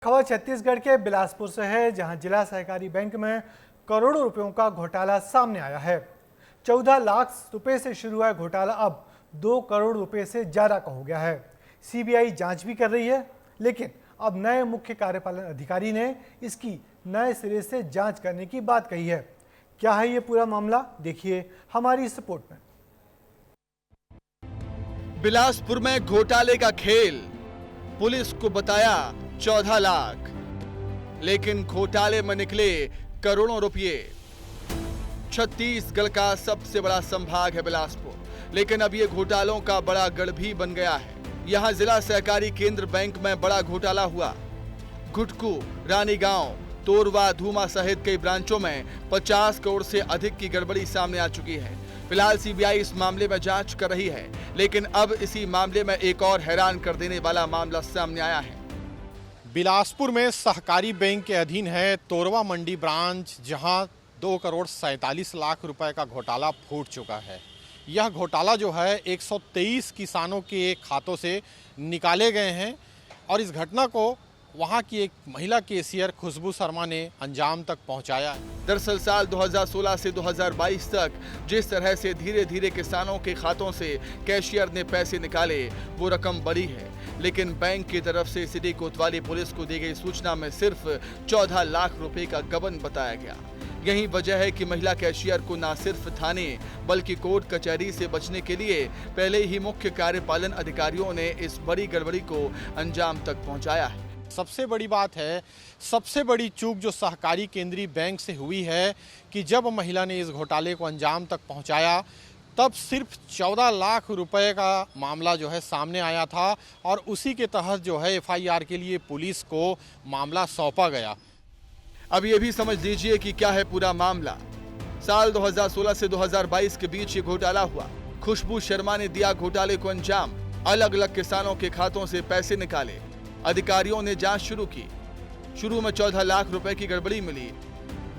खबर छत्तीसगढ़ के बिलासपुर से है, जहां जिला सहकारी बैंक में करोड़ों रुपयों का घोटाला सामने आया है। 14 लाख रुपए से शुरू हुआ घोटाला अब 2 करोड़ रुपए से ज्यादा का हो गया है। सीबीआई जांच भी कर रही है, लेकिन अब नए मुख्य कार्यपालन अधिकारी ने इसकी नए सिरे से जांच करने की बात कही है। क्या है ये पूरा मामला, देखिए हमारी इस रिपोर्ट में। बिलासपुर में घोटाले का खेल, पुलिस को बताया 14 लाख, लेकिन घोटाले में निकले करोड़ों रुपए। छत्तीसगढ़ का सबसे बड़ा संभाग है बिलासपुर, लेकिन अब ये घोटालों का बड़ा गढ़ भी बन गया है। यहाँ जिला सहकारी केंद्र बैंक में बड़ा घोटाला हुआ। घुटकू, रानीगांव, तोरवा, धूमा सहित कई ब्रांचों में 50 करोड़ से अधिक की गड़बड़ी सामने आ चुकी है। फिलहाल सीबीआई इस मामले में जांच कर रही है, लेकिन अब इसी मामले में एक और हैरान कर देने वाला मामला सामने आया है। बिलासपुर में सहकारी बैंक के अधीन है तोरवा मंडी ब्रांच, जहां 2 करोड़ 47 लाख रुपए का घोटाला फूट चुका है। यह घोटाला जो है 123 किसानों के खातों से निकाले गए हैं और इस घटना को वहां की एक महिला कैशियर खुशबू शर्मा ने अंजाम तक पहुंचाया है। दरअसल साल 2016 से 2022 तक जिस तरह से धीरे धीरे किसानों के खातों से कैशियर ने पैसे निकाले, वो रकम बड़ी है, लेकिन बैंक की तरफ से सिटी कोतवाली पुलिस को दी गई सूचना में सिर्फ 14 लाख रुपए का गबन बताया गया। यही वजह है कि महिला कैशियर को न सिर्फ थाने बल्कि कोर्ट कचहरी से बचने के लिए पहले ही मुख्य कार्यपालन अधिकारियों ने इस बड़ी गड़बड़ी को अंजाम तक पहुंचाया है। सबसे बड़ी बात है, सबसे बड़ी चूक जो सहकारी केंद्रीय बैंक से हुई है कि जब महिला ने इस घोटाले को अंजाम तक पहुंचाया, तब सिर्फ 14 लाख रुपए का मामला जो है सामने आया था और उसी के तहत जो है एफआईआर के लिए पुलिस को मामला सौंपा गया। अब ये भी समझ लीजिए कि क्या है पूरा मामला। साल 2016 से 2022 के बीच ये घोटाला हुआ। खुशबू शर्मा ने दिया घोटाले को अंजाम, अलग अलग किसानों के खातों से पैसे निकाले। अधिकारियों ने जांच शुरू की। शुरू में 14 लाख रुपए की गड़बड़ी मिली।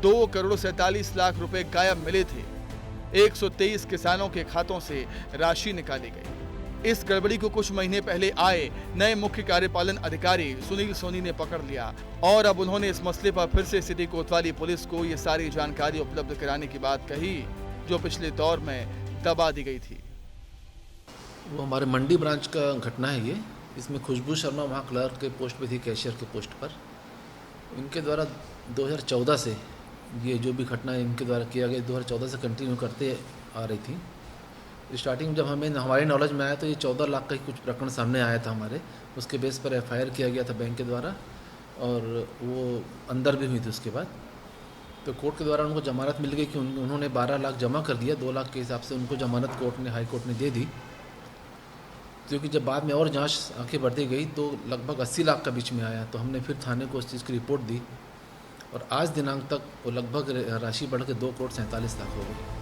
2 करोड़ 47 लाख रुपए गायब मिले थे। 123 किसानों के खातों से राशि निकाली गई। इस गड़बड़ी को कुछ महीने पहले आए नए मुख्य कार्यपालन अधिकारी सुनील सोनी ने पकड़ लिया और अब उन्होंने इस मसले पर फिर से सिटी कोतवाली पुलिस को ये सारी जानकारी उपलब्ध कराने की बात कही, जो पिछले दौर में दबा दी गई थी। वो हमारे मंडी ब्रांच का घटना है ये। इसमें खुशबू शर्मा वहाँ क्लर्क के पोस्ट पे थी, कैशियर के पोस्ट पर। इनके द्वारा 2014 से ये जो भी घटना इनके द्वारा किया गया 2014 से कंटिन्यू करते आ रही थी। स्टार्टिंग में जब हमारे नॉलेज में आया तो ये 14 लाख का ही कुछ प्रकरण सामने आया था हमारे। उसके बेस पर एफआईआर किया गया था बैंक के द्वारा और वो अंदर भी हुई थी। उसके बाद तो कोर्ट के द्वारा उनको जमानत मिल गई कि उन्होंने 12 लाख जमा कर दिया। 2 लाख के हिसाब से उनको जमानत हाई कोर्ट ने दे दी, क्योंकि जब बाद में और जांच आगे बढ़ती गई तो लगभग 80 लाख का बीच में आया। तो हमने फिर थाने को उस चीज़ की रिपोर्ट दी और आज दिनांक तक वो लगभग राशि बढ़ के 2 करोड़ 47 लाख हो गई।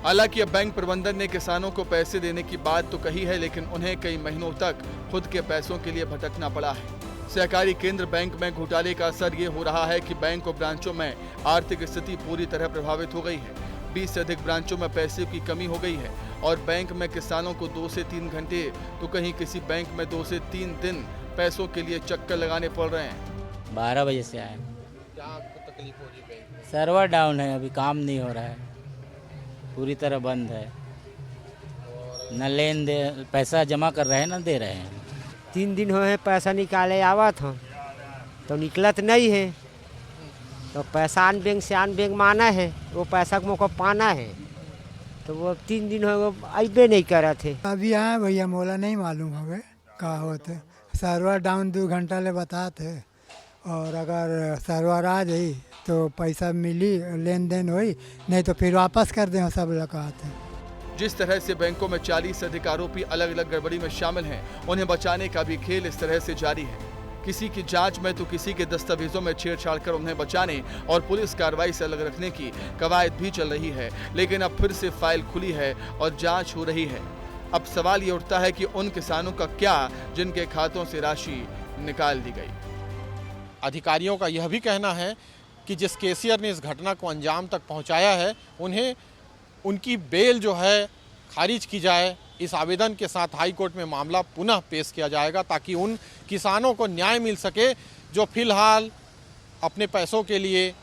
हालांकि अब बैंक प्रबंधन ने किसानों को पैसे देने की बात तो कही है, लेकिन उन्हें कई महीनों तक खुद के पैसों के लिए भटकना पड़ा है। सहकारी केंद्र बैंक में घोटाले का असर ये हो रहा है कि बैंक और ब्रांचों में आर्थिक स्थिति पूरी तरह प्रभावित हो गई है। 20 से अधिक ब्रांचों में पैसे की कमी हो गई है और बैंक में किसानों को 2 से 3 घंटे तो कहीं किसी बैंक में 2 से 3 दिन पैसों के लिए चक्कर लगाने पड़ रहे हैं। 12 बजे से आए। क्या आपको तकलीफ हो रही है? सर्वर डाउन है, अभी काम नहीं हो रहा है, पूरी तरह बंद है। न लेन दे, पैसा जमा कर रहे हैं न दे रहे हैं। 3 दिन हुए हैं पैसा निकाले आवत हो तो निकलत नहीं है। तो पैसा आन बैंक से आन बैंक माना है, वो पैसा को मौका पाना है, तो वो 3 दिन हो गए अबे नहीं करा थे। अभी आए भैया, मोला नहीं मालूम हो गए का होते। सर्वर डाउन 2 घंटा ले बताते और अगर सर्वर आ जाई तो पैसा मिली, लेन देन हुई, नहीं तो फिर वापस कर दें सब लगाते। जिस तरह से बैंकों में 40 से अधिक आरोपी अलग अलग गड़बड़ी में शामिल हैं, उन्हें बचाने का भी खेल इस तरह से जारी है। किसी की जांच में तो किसी के दस्तावेजों में छेड़छाड़ कर उन्हें बचाने और पुलिस कार्रवाई से अलग रखने की कवायद भी चल रही है, लेकिन अब फिर से फाइल खुली है और जांच हो रही है। अब सवाल ये उठता है कि उन किसानों का क्या जिनके खातों से राशि निकाल दी गई। अधिकारियों का यह भी कहना है कि जिस कैशियर ने इस घटना को अंजाम तक पहुंचाया है, उन्हें उनकी बेल जो है खारिज की जाए। इस आवेदन के साथ हाई कोर्ट में मामला पुनः पेश किया जाएगा ताकि उन किसानों को न्याय मिल सके जो फिलहाल अपने पैसों के लिए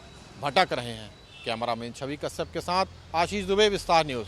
भटक रहे हैं। कैमरामैन छवि कश्यप के साथ आशीष दुबे, विस्तार न्यूज़।